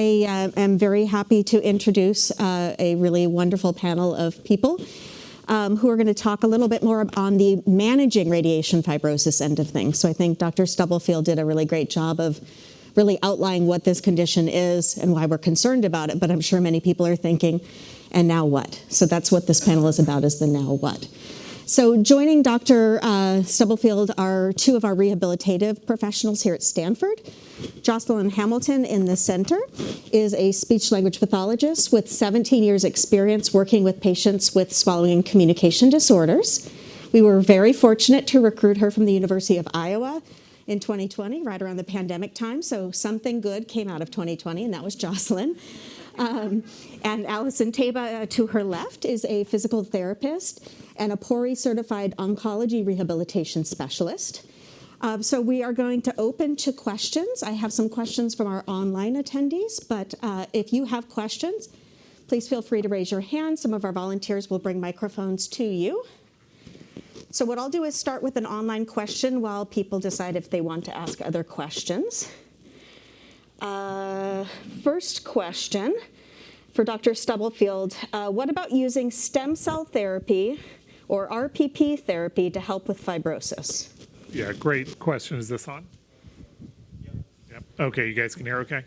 am very happy to introduce a really wonderful panel of people who are going to talk a little bit more on the managing radiation fibrosis end of things. So I think Dr. Stubblefield did a really great job of really outlining what this condition is and why we're concerned about it, but I'm sure many people are thinking, and now what? So that's what this panel is about, is the now what. So joining Dr. Stubblefield are two of our rehabilitative professionals here at Stanford. Jocelen Hamilton in the center is a speech-language pathologist with 17 years experience working with patients with swallowing and communication disorders. We were very fortunate to recruit her from the University of Iowa in 2020, right around the pandemic time, so something good came out of 2020, and that was Jocelen. And Alison Taba, to her left, is a physical therapist and a PORI-certified oncology rehabilitation specialist. So we are going to open to questions. I have some questions from our online attendees, but if you have questions, please feel free to raise your hand. Some of our volunteers will bring microphones to you. So what I'll do is start with an online question while people decide if they want to ask other questions. First question for Dr. Stubblefield. What about using stem cell therapy or RPP therapy to help with fibrosis? Yeah, great question. Is this on? Yep. Okay, you guys can hear okay?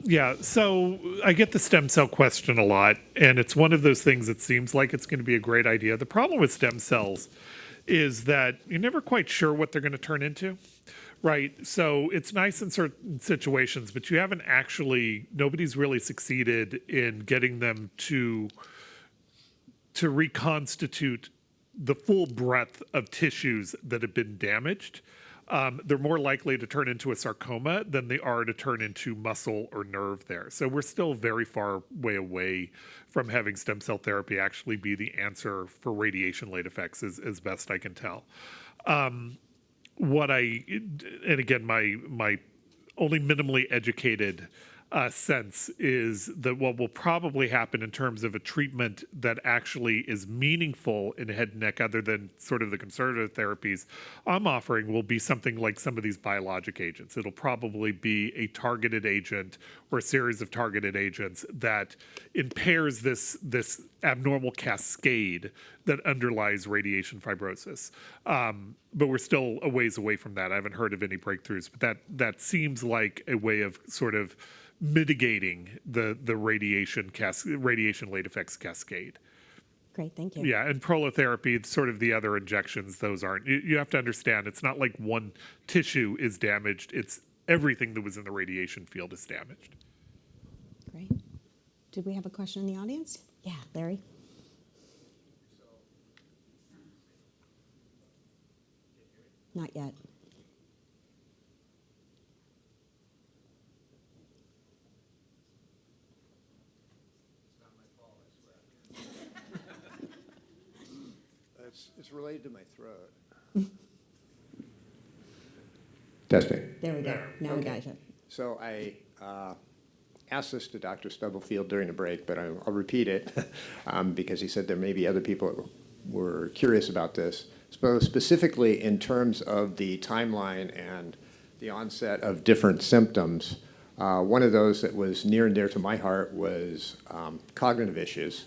Yeah, so I get the stem cell question a lot, and it's one of those things that seems like it's going to be a great idea. The problem with stem cells is that you're never quite sure what they're going to turn into. Right, so it's nice in certain situations, but you haven't actually, nobody's really succeeded in getting them to reconstitute the full breadth of tissues that have been damaged. They're more likely to turn into a sarcoma than they are to turn into muscle or nerve there. So we're still very far way away from having stem cell therapy actually be the answer for radiation-late effects, as best I can tell. And again, my only minimally educated sense is that what will probably happen in terms of a treatment that actually is meaningful in head and neck, other than sort of the conservative therapies I'm offering, will be something like some of these biologic agents. It'll probably be a targeted agent or a series of targeted agents that impairs this abnormal cascade that underlies radiation fibrosis. But we're still a ways away from that. I haven't heard of any breakthroughs, but that seems like a way of sort of mitigating the radiation late effects cascade. Great, thank you. Yeah, and prolotherapy, sort of the other injections, those aren't. You have to understand, it's not like one tissue is damaged, it's everything that was in the radiation field is damaged. Great. Did we have a question in the audience? Yeah, Larry. Not yet. It's related to my throat. Testing. There we go. Now okay. We got it. So I asked this to Dr. Stubblefield during the break, but I'll repeat it because he said there may be other people that were curious about this. So specifically in terms of the timeline and the onset of different symptoms, one of those that was near and dear to my heart was cognitive issues.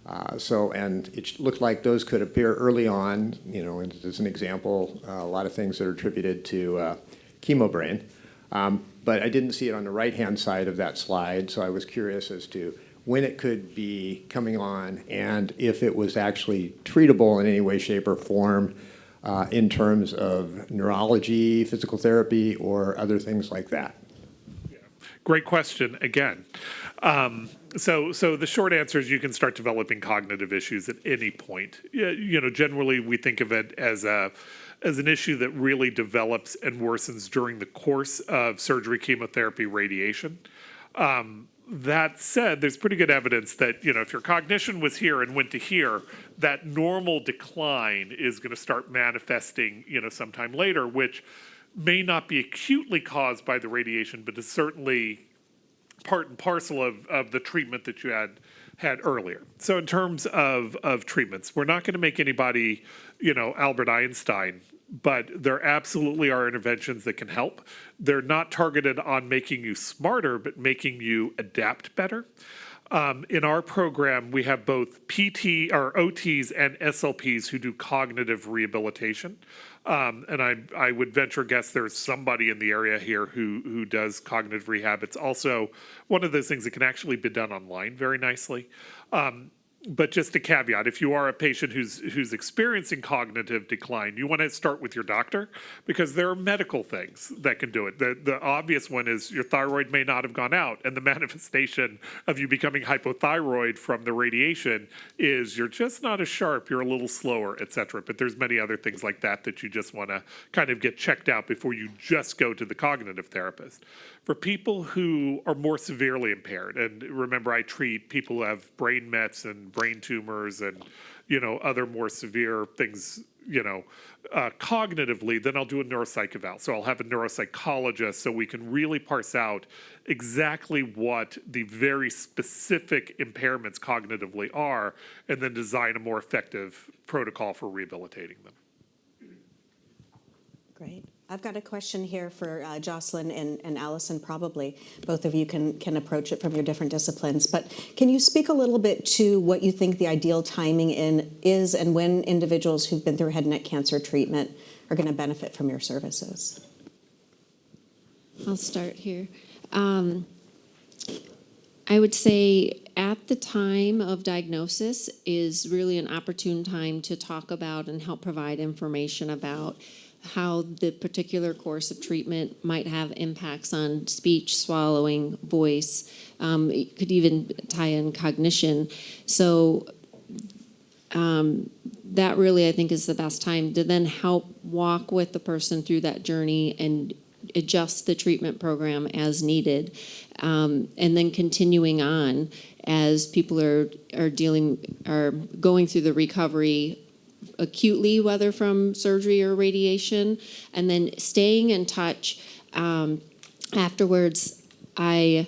And it looked like those could appear early on, and as an example, a lot of things that are attributed to chemobrain. But I didn't see it on the right-hand side of that slide, so I was curious as to when it could be coming on and if it was actually treatable in any way, shape, or form in terms of neurology, physical therapy, or other things like that. Yeah. Great question, again. So the short answer is you can start developing cognitive issues at any point. Generally we think of it as an issue that really develops and worsens during the course of surgery, chemotherapy, radiation. That said, there's pretty good evidence that, if your cognition was here and went to here, that normal decline is going to start manifesting, sometime later, which may not be acutely caused by the radiation, but is certainly part and parcel of the treatment that you had earlier. So in terms of treatments, we're not going to make anybody, Albert Einstein, but there absolutely are interventions that can help. They're not targeted on making you smarter, but making you adapt better. In our program, we have both PT or OTs and SLPs who do cognitive rehabilitation. And I would venture guess there's somebody in the area here who does cognitive rehab. It's also one of those things that can actually be done online very nicely. But just a caveat, if you are a patient who's experiencing cognitive decline, you want to start with your doctor because there are medical things that can do it. The obvious one is your thyroid may not have gone out, and the manifestation of you becoming hypothyroid from the radiation is you're just not as sharp, you're a little slower, et cetera. But there's many other things like that that you just want to kind of get checked out before you just go to the cognitive therapist. For people who are more severely impaired, and remember I treat people who have brain mets and brain tumors and, other more severe things, cognitively, then I'll do a neuropsych eval. So I'll have a neuropsychologist so we can really parse out exactly what the very specific impairments cognitively are and then design a more effective protocol for rehabilitating them. Great. I've got a question here for Jocelen and Alison, probably. Both of you can approach it from your different disciplines. But can you speak a little bit to what you think the ideal timing is and when individuals who've been through head and neck cancer treatment are going to benefit from your services? I'll start here. I would say at the time of diagnosis is really an opportune time to talk about and help provide information about how the particular course of treatment might have impacts on speech, swallowing, voice. It could even tie in cognition. So that really, I think, is the best time to then help walk with the person through that journey and adjust the treatment program as needed. And then continuing on as people are going through the recovery acutely, whether from surgery or radiation, and then staying in touch afterwards. I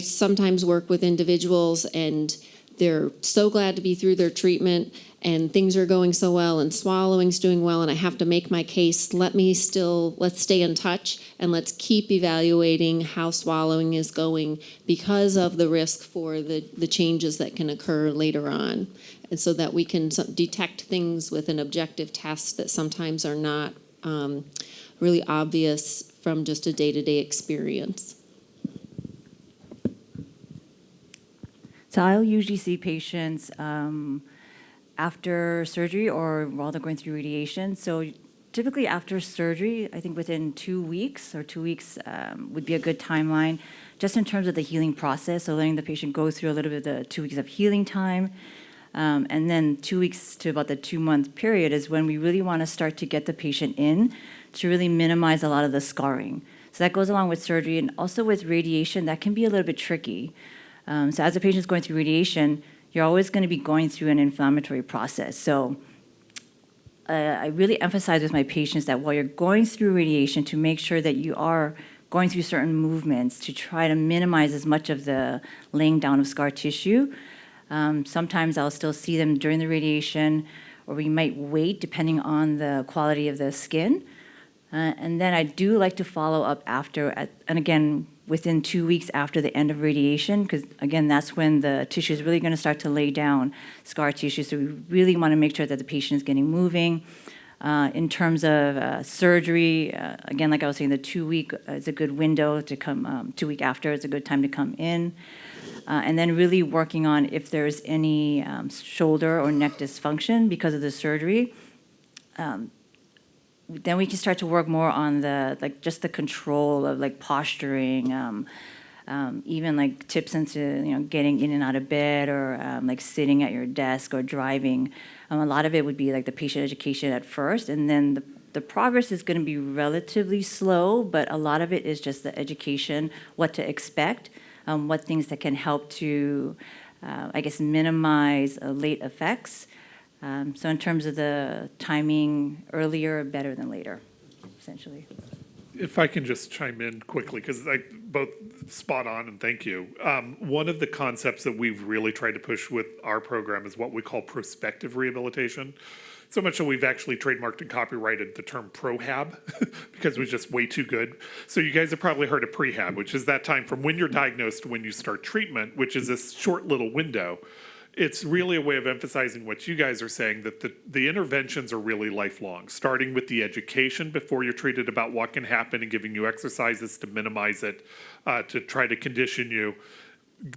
sometimes work with individuals and they're so glad to be through their treatment and things are going so well and swallowing's doing well and I have to make my case. Let's stay in touch and let's keep evaluating how swallowing is going because of the risk for the changes that can occur later on. And so that we can detect things with an objective test that sometimes are not really obvious from just a day-to-day experience. So I'll usually see patients after surgery or while they're going through radiation. So typically after surgery, I think within 2 weeks would be a good timeline, just in terms of the healing process. So letting the patient go through a little bit of the 2 weeks of healing time. And then 2 weeks to about the 2-month period is when we really want to start to get the patient in to really minimize a lot of the scarring. So that goes along with surgery, and also with radiation, that can be a little bit tricky. So as a patient is going through radiation, you're always going to be going through an inflammatory process. So I really emphasize with my patients that while you're going through radiation, to make sure that you are going through certain movements to try to minimize as much of the laying down of scar tissue. Sometimes I'll still see them during the radiation, or we might wait depending on the quality of the skin. And then I do like to follow up after, and again, within 2 weeks after the end of radiation, because again, that's when the tissue is really going to start to lay down scar tissue. So we really want to make sure that the patient is getting moving. In terms of surgery, again, like I was saying, the 2 week is a good window to come, 2 week after is a good time to come in. And then really working on if there's any shoulder or neck dysfunction because of the surgery. Then we can start to work more on just the control of posturing, even tips into getting in and out of bed, or sitting at your desk or driving. A lot of it would be the patient education at first, and then the progress is going to be relatively slow, but a lot of it is just the education, what to expect. What things that can help to, minimize late effects. So in terms of the timing, earlier, better than later, essentially. If I can just chime in quickly, because both spot on, and thank you. One of the concepts that we've really tried to push with our program is what we call prospective rehabilitation. So much so we've actually trademarked and copyrighted the term prohab because it was just way too good. So you guys have probably heard of prehab, which is that time from when you're diagnosed to when you start treatment, which is this short little window. It's really a way of emphasizing what you guys are saying, that the interventions are really lifelong, starting with the education before you're treated about what can happen and giving you exercises to minimize it, to try to condition you,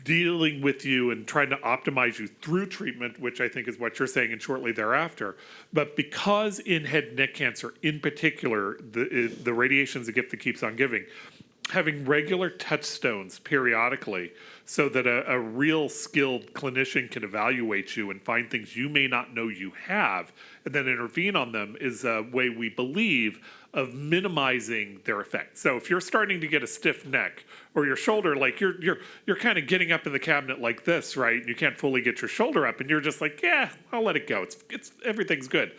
dealing with you and trying to optimize you through treatment, which I think is what you're saying, and shortly thereafter. But because in head and neck cancer in particular, the radiation is a gift that keeps on giving, having regular touchstones periodically so that a real skilled clinician can evaluate you and find things you may not know you have and then intervene on them is a way, we believe, of minimizing their effect. So if you're starting to get a stiff neck or your shoulder, like you're kind of getting up in the cabinet like this, right? And you can't fully get your shoulder up and you're just like, yeah, I'll let it go. It's everything's good.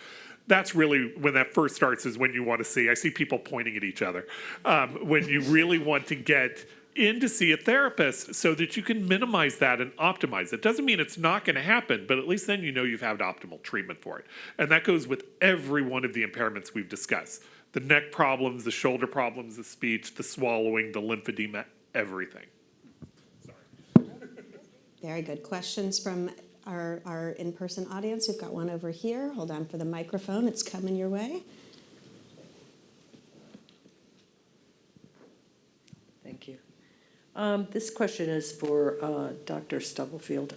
That's really when that first starts, is when you want to see, I see people pointing at each other, when you really want to get in to see a therapist so that you can minimize that and optimize it. Doesn't mean it's not going to happen, but at least then you know you've had optimal treatment for it. And that goes with every one of the impairments we've discussed. The neck problems, the shoulder problems, the speech, the swallowing, the lymphedema, everything. Sorry. Very good. Questions from our in-person audience? We've got one over here. Hold on for the microphone. It's coming your way. Thank you. This question is for Dr. Stubblefield.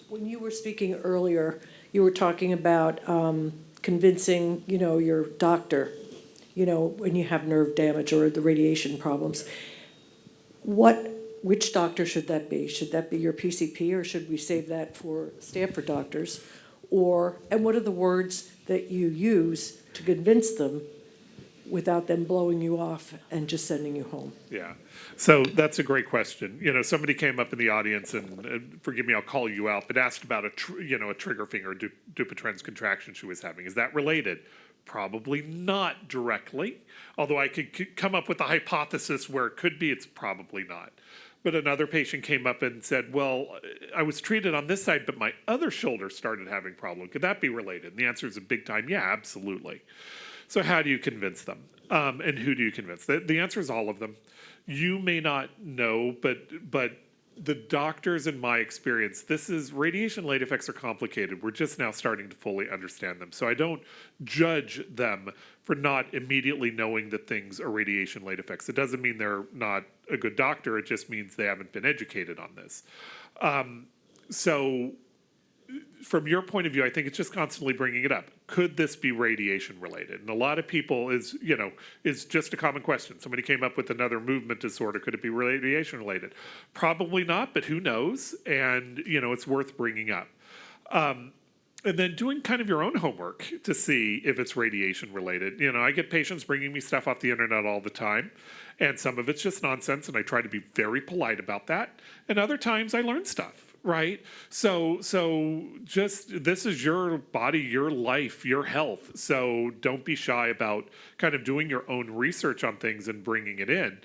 When you were speaking earlier, you were talking about convincing, your doctor, when you have nerve damage or the radiation problems. Which doctor should that be? Should that be your PCP, or should we save that for Stanford doctors? And what are the words that you use to convince them without them blowing you off and just sending you home? Yeah, so that's a great question. Somebody came up in the audience, and forgive me, I'll call you out, but asked about a trigger finger Dupuytren's contraction she was having. Is that related? Probably not directly, although I could come up with a hypothesis where it could be. It's probably not. But another patient came up and said, well, I was treated on this side, but my other shoulder started having problems. Could that be related? And the answer is a big time, yeah, absolutely. So how do you convince them? And who do you convince? The answer is all of them. You may not know, but the doctors, in my experience, radiation-late effects are complicated. We're just now starting to fully understand them. So I don't judge them for not immediately knowing that things are radiation-late effects. It doesn't mean they're not a good doctor. It just means they haven't been educated on this. So from your point of view, I think it's just constantly bringing it up. Could this be radiation related? And a lot of people is just a common question. Somebody came up with another movement disorder. Could it be radiation related? Probably not, but who knows? And, it's worth bringing up. And then doing kind of your own homework to see if it's radiation related. I get patients bringing me stuff off the internet all the time, and some of it's just nonsense, and I try to be very polite about that. And other times I learn stuff, right? So just, this is your body, your life, your health. So don't be shy about kind of doing your own research on things and bringing it in.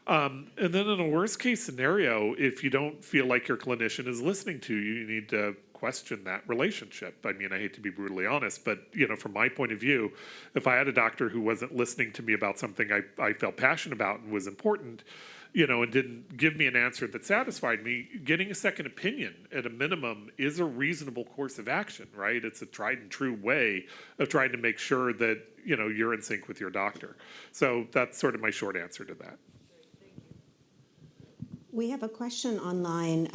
And then in a worst case scenario, if you don't feel like your clinician is listening to you, you need to question that relationship. I mean, I hate to be brutally honest, but from my point of view, if I had a doctor who wasn't listening to me about something I felt passionate about and was important, and didn't give me an answer that satisfied me, getting a second opinion at a minimum is a reasonable course of action, right? It's a tried and true way of trying to make sure that, you're in sync with your doctor. So that's sort of my short answer to that. We have a question online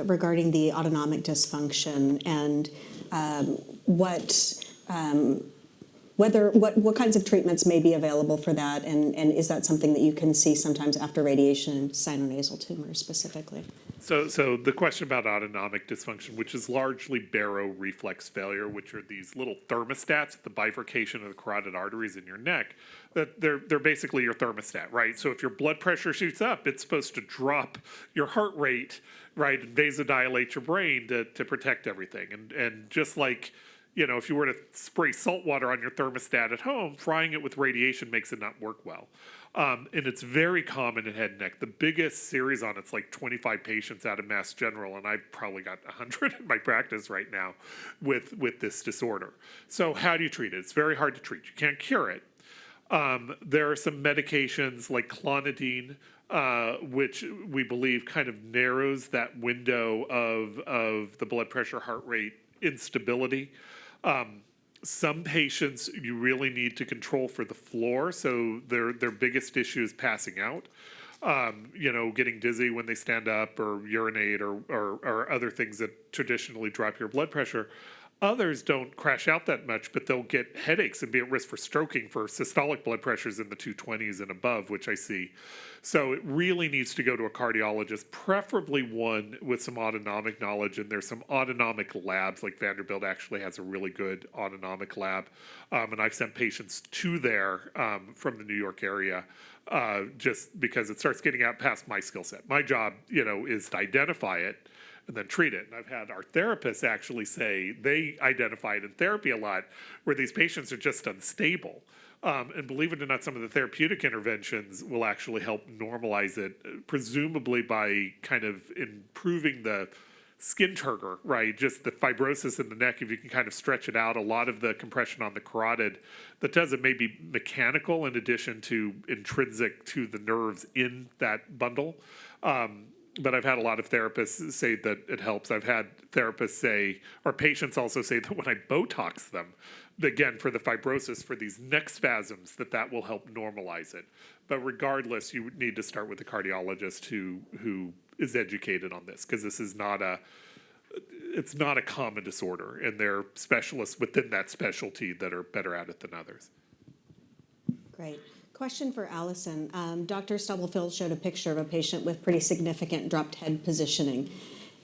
regarding the autonomic dysfunction and what kinds of treatments may be available for that, and is that something that you can see sometimes after radiation, sinonasal tumors specifically? So the question about autonomic dysfunction, which is largely baroreflex failure, which are these little thermostats at the bifurcation of the carotid arteries in your neck, that they're basically your thermostat, right? So if your blood pressure shoots up, it's supposed to drop your heart rate, right, and vasodilate your brain to protect everything. And just like, if you were to spray salt water on your thermostat at home, frying it with radiation makes it not work well. And it's very common in head and neck. The biggest series on it's like 25 patients out of Mass General, and I've probably got 100 in my practice right now with this disorder. So how do you treat it? It's very hard to treat. You can't cure it. There are some medications like clonidine, which we believe kind of narrows that window of the blood pressure, heart rate instability. Some patients you really need to control for the floor, so their biggest issue is passing out. Getting dizzy when they stand up or urinate or other things that traditionally drop your blood pressure. Others don't crash out that much, but they'll get headaches and be at risk for stroking for systolic blood pressures in the 220s and above, which I see. So it really needs to go to a cardiologist, preferably one with some autonomic knowledge. And there's some autonomic labs, like Vanderbilt actually has a really good autonomic lab. And I've sent patients to there from the New York area just because it starts getting out past my skill set. My job, is to identify it and then treat it. And I've had our therapists actually say they identify it in therapy a lot, where these patients are just unstable. And believe it or not, some of the therapeutic interventions will actually help normalize it, presumably by kind of improving the skin turgor, right? Just the fibrosis in the neck, if you can kind of stretch it out. A lot of the compression on the carotid that does it may be mechanical in addition to intrinsic to the nerves in that bundle. But I've had a lot of therapists say that it helps. I've had therapists say, or patients also say, that when I Botox them, again, for the fibrosis, for these neck spasms, that will help normalize it. But regardless, you need to start with a cardiologist who is educated on this, because this is it's not a common disorder, and there are specialists within that specialty that are better at it than others. Great. Question for Alison. Dr. Stubblefield showed a picture of a patient with pretty significant dropped head positioning.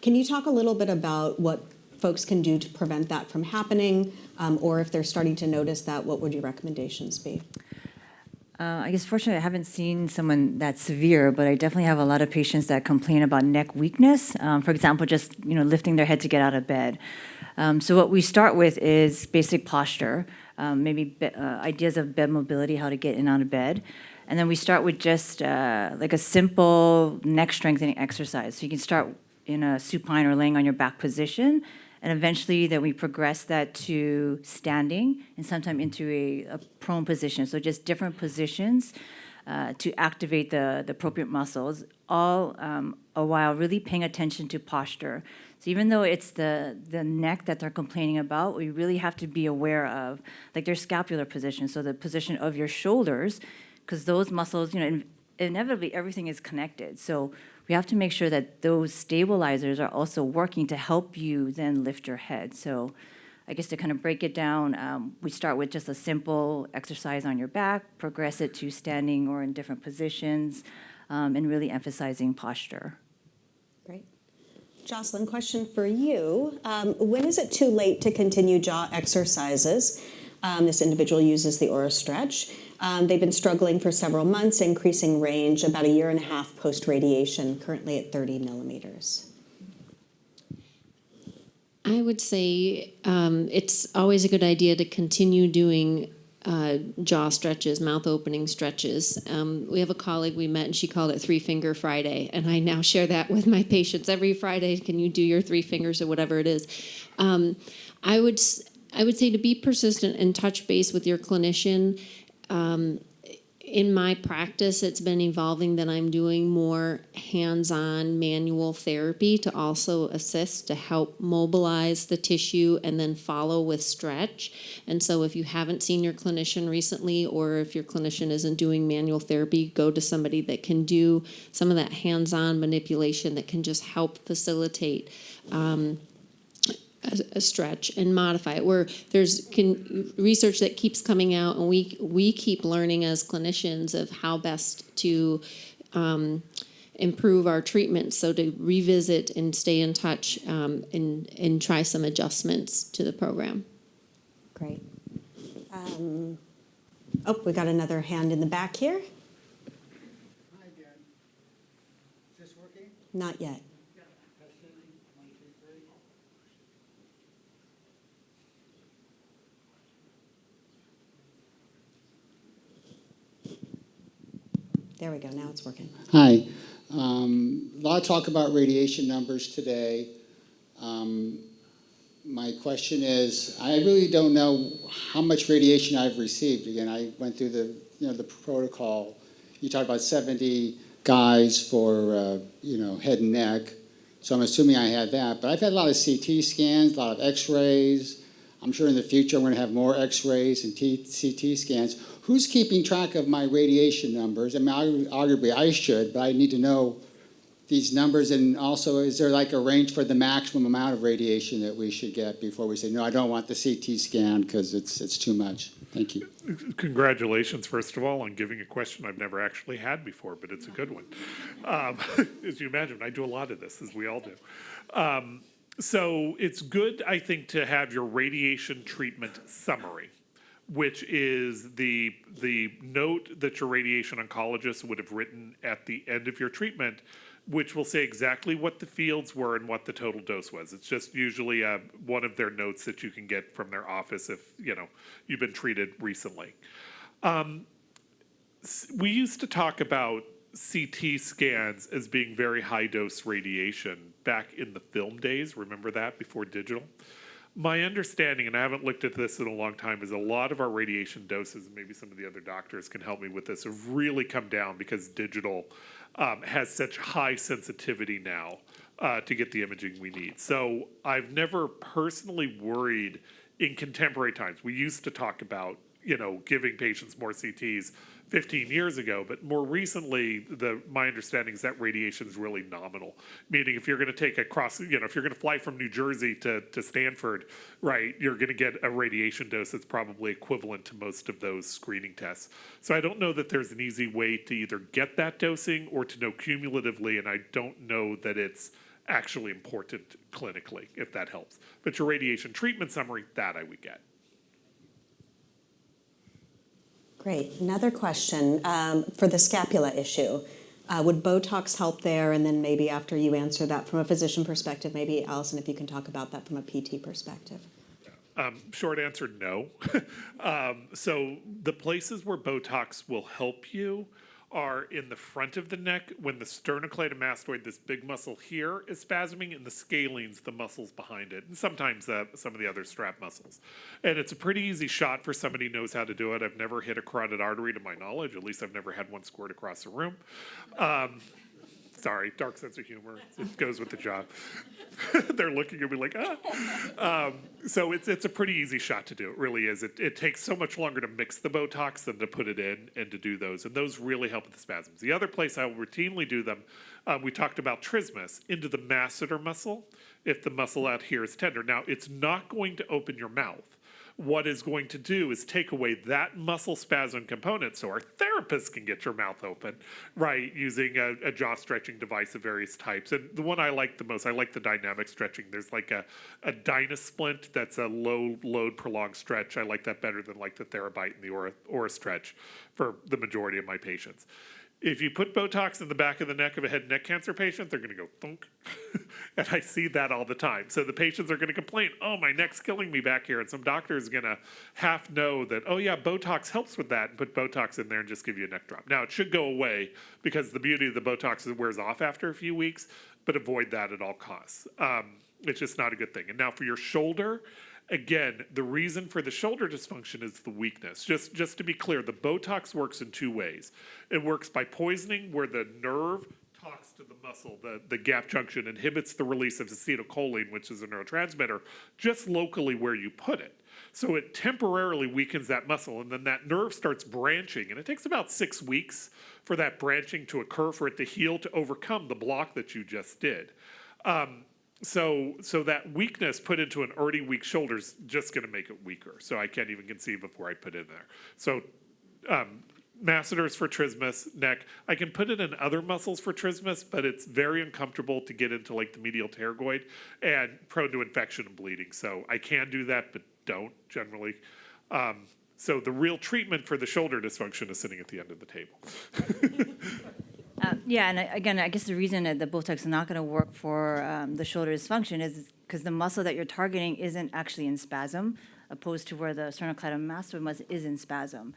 Can you talk a little bit about what folks can do to prevent that from happening? Or if they're starting to notice that, what would your recommendations be? I guess fortunately I haven't seen someone that severe, but I definitely have a lot of patients that complain about neck weakness. For example, just lifting their head to get out of bed. So what we start with is basic posture, maybe ideas of bed mobility, how to get in and out of bed. And then we start with just like a simple neck strengthening exercise. So you can start in a supine or laying on your back position, and eventually then we progress that to standing and sometimes into a prone position. So just different positions to activate the appropriate muscles, all a while really paying attention to posture. So even though it's the neck that they're complaining about, we really have to be aware of like their scapular position, so the position of your shoulders, because those muscles, inevitably everything is connected. So we have to make sure that those stabilizers are also working to help you then lift your head. So I guess to kind of break it down, we start with just a simple exercise on your back, progress it to standing or in different positions, and really emphasizing posture. Great. Jocelen, question for you. When is it too late to continue jaw exercises? This individual uses the Aura Stretch. They've been struggling for several months, increasing range about 1.5 years post-radiation, currently at 30 millimeters. I would say it's always a good idea to continue doing jaw stretches, mouth opening stretches. We have a colleague we met and she called it 3-Finger Friday, and I now share that with my patients every Friday. Can you do your 3 fingers or whatever it is? I would say to be persistent and touch base with your clinician. In my practice, it's been evolving that I'm doing more hands-on manual therapy to also assist to help mobilize the tissue and then follow with stretch. And so if you haven't seen your clinician recently, or if your clinician isn't doing manual therapy, go to somebody that can do some of that hands-on manipulation that can just help facilitate a stretch and modify it, where there's research that keeps coming out, and we keep learning as clinicians of how best to improve our treatment. So to revisit and stay in touch and try some adjustments to the program. Great. We got another hand in the back here. Hi again. Is this working? Not yet. Testing. 1, 2, 3. There we go. Now it's working. Hi. A lot of talk about radiation numbers today. My question is, I really don't know how much radiation I've received. Again, I went through the protocol. You talked about 70 guys for head and neck, so I'm assuming I had that. But I've had a lot of CT scans, a lot of X-rays. I'm sure in the future I'm going to have more X-rays and CT scans. Who's keeping track of my radiation numbers? I mean, arguably I should, but I need to know these numbers. And also, is there like a range for the maximum amount of radiation that we should get before we say, no, I don't want the CT scan because it's too much? Thank you. Congratulations, first of all, on giving a question I've never actually had before, but it's a good one. As you imagine, I do a lot of this, as we all do. So it's good, I think, to have your radiation treatment summary, which is the note that your radiation oncologist would have written at the end of your treatment, which will say exactly what the fields were and what the total dose was. It's just usually one of their notes that you can get from their office if you've been treated recently. We used to talk about CT scans as being very high dose radiation back in the film days. Remember that, before digital? My understanding, and I haven't looked at this in a long time, is a lot of our radiation doses, and maybe some of the other doctors can help me with this, have really come down because digital has such high sensitivity now to get the imaging we need. So I've never personally worried in contemporary times. We used to talk about giving patients more CTs 15 years ago, but more recently, my understanding is that radiation is really nominal. Meaning, if you're going to take if you're going to fly from New Jersey to Stanford, right, you're going to get a radiation dose that's probably equivalent to most of those screening tests. So I don't know that there's an easy way to either get that dosing or to know cumulatively, and I don't know that it's actually important clinically, if that helps. But your radiation treatment summary, that I would get. Great. Another question for the scapula issue. Would Botox help there? And then maybe after you answer that from a physician perspective, maybe Alison, if you can talk about that from a PT perspective. Short answer, no. So the places where Botox will help you are in the front of the neck when the sternocleidomastoid, this big muscle here, is spasming, and the scalene's the muscles behind it, and sometimes some of the other strap muscles. And it's a pretty easy shot for somebody who knows how to do it. I've never hit a carotid artery to my knowledge. At least I've never had one squirt across the room. Sorry, dark sense of humor. It goes with the job. They're looking at me like, ah. So it's a pretty easy shot to do. It really is. It takes so much longer to mix the Botox than to put it in and to do those. And those really help with the spasms. The other place I will routinely do them, we talked about trismus, into the masseter muscle, if the muscle out here is tender. Now, it's not going to open your mouth. What is going to do is take away that muscle spasm component so our therapists can get your mouth open, right, using a jaw stretching device of various types. And the one I like the most, I like the dynamic stretching. There's like a Dynasplint that's a low load prolonged stretch. I like that better than like the Therabite and the Aura stretch for the majority of my patients. If you put Botox in the back of the neck of a head and neck cancer patient, they're going to go thunk. And I see that all the time. So the patients are going to complain, oh, my neck's killing me back here. And some doctor is going to half know that, oh, yeah, Botox helps with that, and put Botox in there and just give you a neck drop. Now, it should go away because the beauty of the Botox is it wears off after a few weeks, but avoid that at all costs. It's just not a good thing. And now for your shoulder, again, the reason for the shoulder dysfunction is the weakness. Just to be clear, the Botox works in two ways. It works by poisoning where the nerve talks to the muscle, the gap junction, inhibits the release of acetylcholine, which is a neurotransmitter, just locally where you put it. So it temporarily weakens that muscle, and then that nerve starts branching. And it takes about 6 weeks for that branching to occur, for it to heal, to overcome the block that you just did. So that weakness put into an already weak shoulder is just going to make it weaker. So I can't even conceive of where I put it in there. So masseters for trismus, neck. I can put it in other muscles for trismus, but it's very uncomfortable to get into like the medial pterygoid and prone to infection and bleeding. So I can do that, but don't generally. So the real treatment for the shoulder dysfunction is sitting at the end of the table. Yeah, and again, I guess the reason that the Botox is not going to work for the shoulder dysfunction is because the muscle that you're targeting isn't actually in spasm, opposed to where the sternocleidomastoid muscle is in spasm.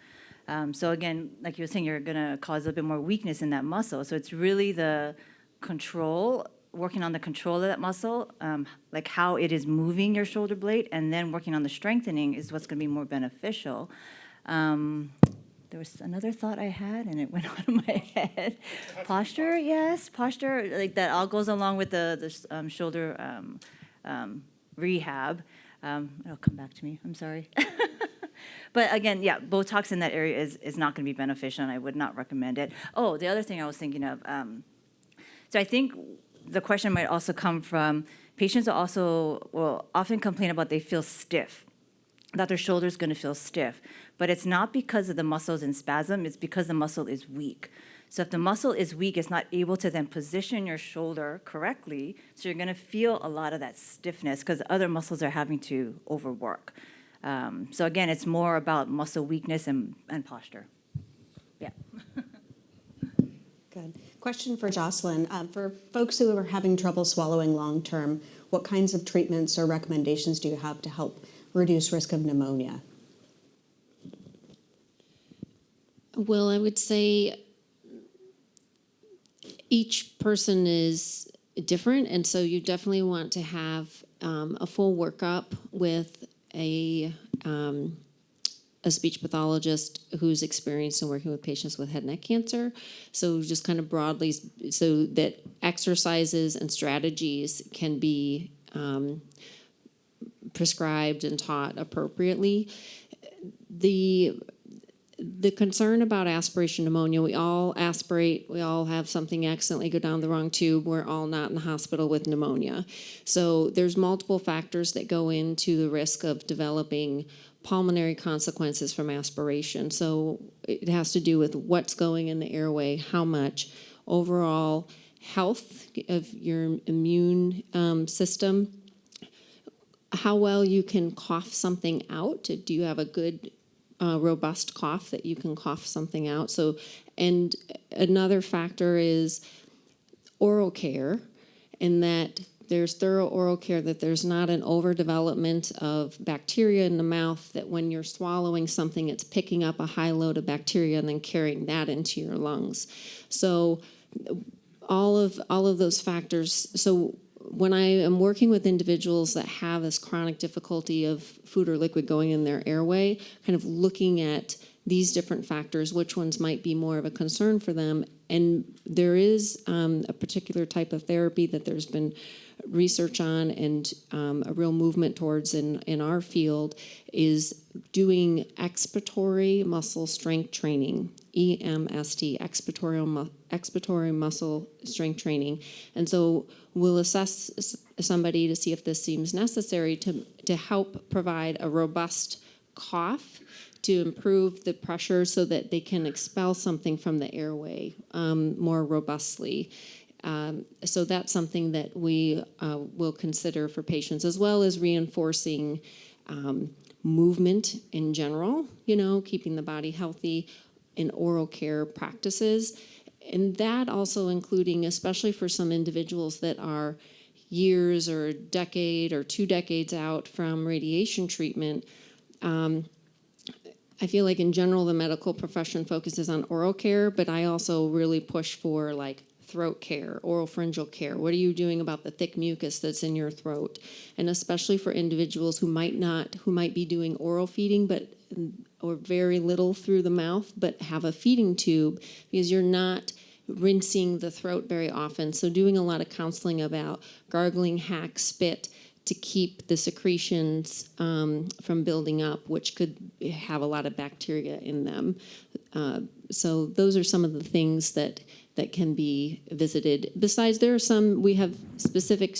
So again, like you were saying, you're going to cause a bit more weakness in that muscle. So it's really the control, working on the control of that muscle, like how it is moving your shoulder blade, and then working on the strengthening is what's going to be more beneficial. There was another thought I had, and it went out of my head. Posture, yes, posture, like that all goes along with the shoulder rehab. It'll come back to me, I'm sorry. But again, yeah, Botox in that area is not going to be beneficial, and I would not recommend it. Oh, the other thing I was thinking of, so I think the question might also come from patients will often complain about they feel stiff, that their shoulder is going to feel stiff. But it's not because of the muscles in spasm, it's because the muscle is weak. So if the muscle is weak, it's not able to then position your shoulder correctly, so you're going to feel a lot of that stiffness because other muscles are having to overwork. So again, it's more about muscle weakness and posture. Yeah. Good. Question for Jocelen. For folks who are having trouble swallowing long term, what kinds of treatments or recommendations do you have to help reduce risk of pneumonia? Well, I would say each person is different, and so you definitely want to have a full workup with a speech pathologist who's experienced in working with patients with head and neck cancer. So just kind of broadly, so that exercises and strategies can be prescribed and taught appropriately. The concern about aspiration pneumonia, we all aspirate, we all have something accidentally go down the wrong tube, we're all not in the hospital with pneumonia. So there's multiple factors that go into the risk of developing pulmonary consequences from aspiration. So it has to do with what's going in the airway, how much, overall health of your immune system, how well you can cough something out. Do you have a good robust cough that you can cough something out? So, and another factor is oral care, in that there's thorough oral care, that there's not an overdevelopment of bacteria in the mouth, that when you're swallowing something, it's picking up a high load of bacteria and then carrying that into your lungs. So all of those factors. So when I am working with individuals that have this chronic difficulty of food or liquid going in their airway, kind of looking at these different factors, which ones might be more of a concern for them. And there is a particular type of therapy that there's been research on and a real movement towards in our field is doing expiratory muscle strength training, EMST, expiratory muscle strength training. And so we'll assess somebody to see if this seems necessary to help provide a robust cough to improve the pressure so that they can expel something from the airway more robustly. So that's something that we will consider for patients, as well as reinforcing movement in general, keeping the body healthy in oral care practices. And that also including, especially for some individuals that are years or a decade or 2 decades out from radiation treatment, I feel like in general the medical profession focuses on oral care, but I also really push for like throat care, oral pharyngeal care. What are you doing about the thick mucus that's in your throat? And especially for individuals who might be doing oral feeding, or very little through the mouth, but have a feeding tube, because you're not rinsing the throat very often. So doing a lot of counseling about gargling, hack, spit, to keep the secretions from building up, which could have a lot of bacteria in them. So those are some of the things that can be visited. Besides, we have specific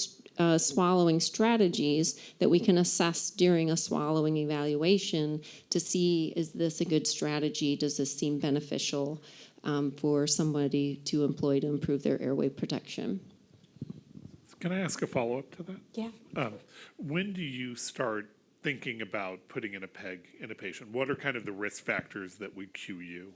swallowing strategies that we can assess during a swallowing evaluation to see, is this a good strategy? Does this seem beneficial for somebody to employ to improve their airway protection? Can I ask a follow-up to that? Yeah. When do you start thinking about putting in a peg in a patient? What are kind of the risk factors that would cue you?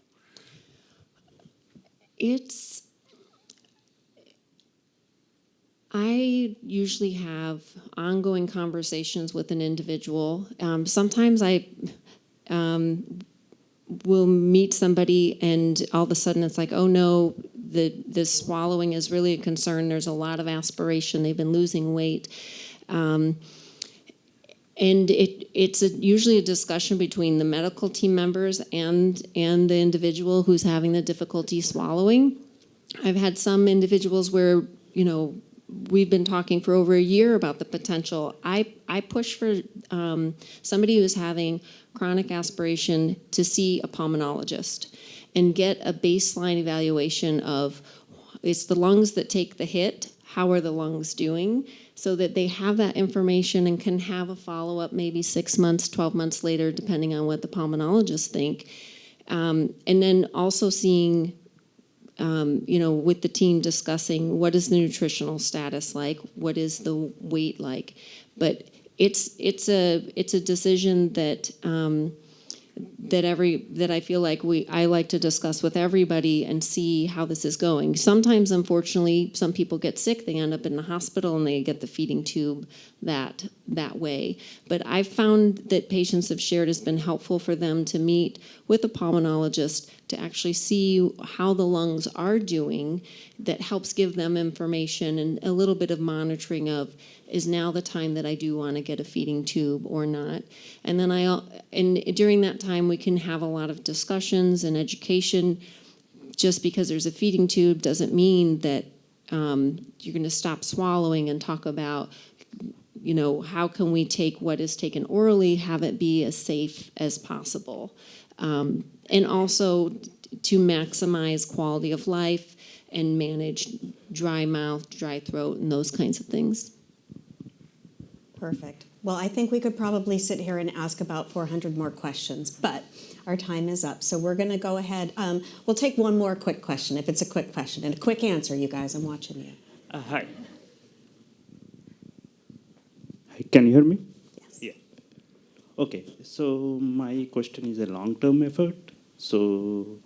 I usually have ongoing conversations with an individual. Sometimes we'll meet somebody and all of a sudden it's like, oh no, the swallowing is really a concern. There's a lot of aspiration. They've been losing weight. And it's usually a discussion between the medical team members and the individual who's having the difficulty swallowing. I've had some individuals where, we've been talking for over a year about the potential. I push for somebody who's having chronic aspiration to see a pulmonologist and get a baseline evaluation of, it's the lungs that take the hit, how are the lungs doing, so that they have that information and can have a follow-up maybe 6 months, 12 months later, depending on what the pulmonologists think. And then also seeing, with the team discussing what is the nutritional status like, what is the weight like. But it's a decision that that I feel like I like to discuss with everybody and see how this is going. Sometimes, unfortunately, some people get sick, they end up in the hospital and they get the feeding tube that way. But I've found that patients have shared it's been helpful for them to meet with a pulmonologist to actually see how the lungs are doing. That helps give them information and a little bit of monitoring of, is now the time that I do want to get a feeding tube or not? And then during that time, we can have a lot of discussions and education. Just because there's a feeding tube doesn't mean that you're going to stop swallowing, and talk about, how can we take what is taken orally, have it be as safe as possible. And also to maximize quality of life and manage dry mouth, dry throat, and those kinds of things. Perfect. Well, I think we could probably sit here and ask about 400 more questions, but our time is up. So we're going to go ahead. We'll take one more quick question, if it's a quick question, and a quick answer, you guys. I'm watching you. Hi. Can you hear me? Yes. Yeah. Okay. So my question is a long-term effort. So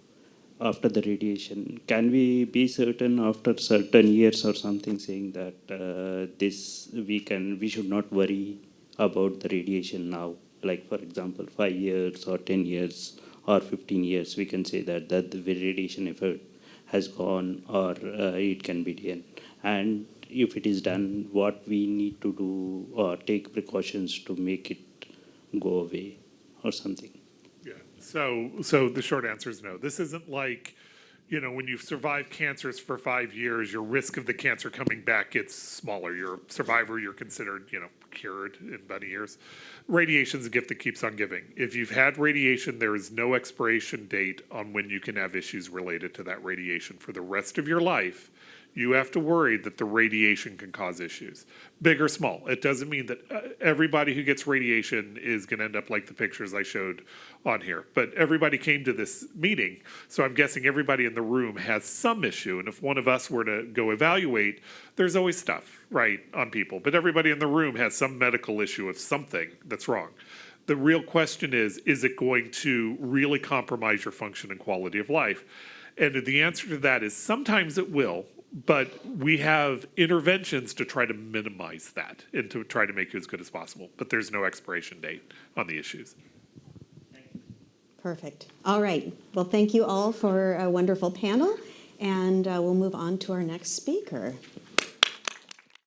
after the radiation, can we be certain after certain years or something saying that we should not worry about the radiation now? Like, for example, 5 years or 10 years or 15 years, we can say that the radiation effort has gone, or it can be done. And if it is done, what we need to do or take precautions to make it go away or something. Yeah. So the short answer is no. This isn't like, when you've survived cancers for 5 years, your risk of the cancer coming back gets smaller. You're a survivor, you're considered, cured in about years. Radiation is a gift that keeps on giving. If you've had radiation, there is no expiration date on when you can have issues related to that radiation. For the rest of your life, you have to worry that the radiation can cause issues, big or small. It doesn't mean that everybody who gets radiation is going to end up like the pictures I showed on here. But everybody came to this meeting, so I'm guessing everybody in the room has some issue. And if one of us were to go evaluate, there's always stuff, right, on people. But everybody in the room has some medical issue of something that's wrong. The real question is it going to really compromise your function and quality of life? And the answer to that is sometimes it will. But we have interventions to try to minimize that and to try to make it as good as possible. But there's no expiration date on the issues. Perfect. All right. Well, thank you all for a wonderful panel, and we'll move on to our next speaker.